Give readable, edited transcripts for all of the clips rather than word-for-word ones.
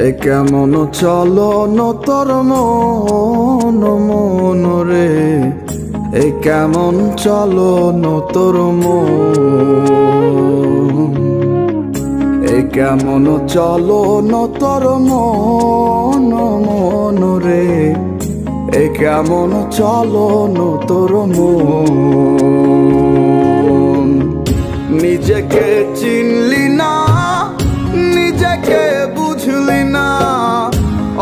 এ কেমন চলন তোর মন মন রে, এ কেমন চলন তোর মন, এ কেমন চলন তোর মন মন রে, এ কেমন চলন তোর মন। নিজেকে চিনলি না, নিজেকে বুঝলি না,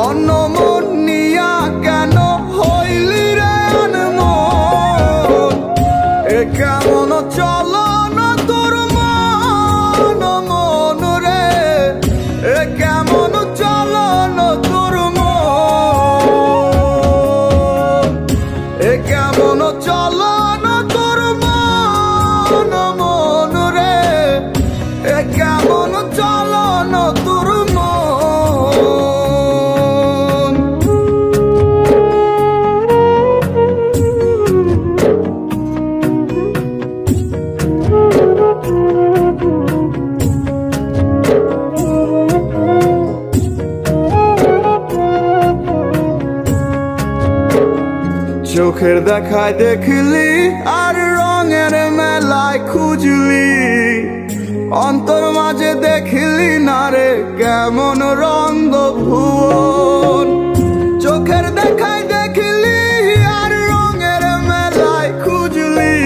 অন্য মন নিয়া কেন হইলি রে আনমন। এ কেমন চলন তোর মন মন রে, এ কেমন চলন তোর মন, এ কেমন চলন তোর মন মন রে, এ কেমন চলন তোর মন। চোখের দেখায় দেখলি আর রঙের মেলায় খুঁজলি, অন্তর মাঝে দেখলি না রে কেমন রঙ্গ ভুবন। চোখের দেখায় দেখলি আর রঙের মেলায় খুঁজলি,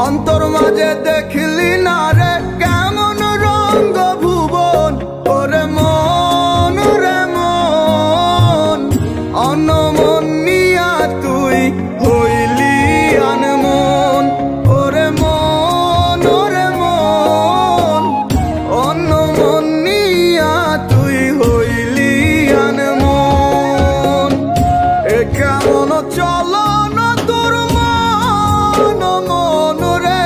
অন্তর মাঝে দেখলি না রে কেমন রঙ্গ ভুবন। ওরে মন রে মন, অন্য মন নিয়া তুই হইলি আনমন। ওরে মন ওরে মন, অন্য মন নিয়া তুই হইলি আনমন। এ কেমন চলন তোর মন মন রে,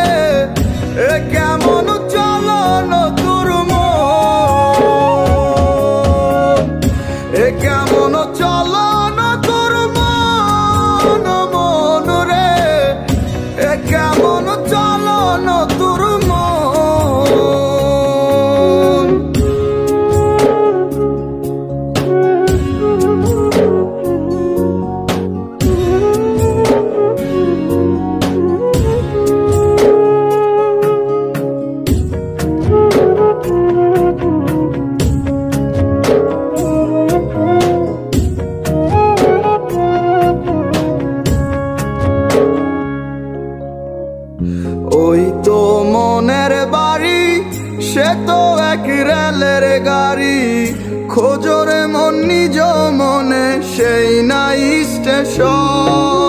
এ কেমন চলন তোর মন, এ কেমন চলন তোর মন মন রে, এ কেমন চলন তোর মন। ওই তো মনের বাড়ি, সে তো এক রেলের গাড়ি, খোঁজরে মন নিজ মনে সেই নাই স্টেশন।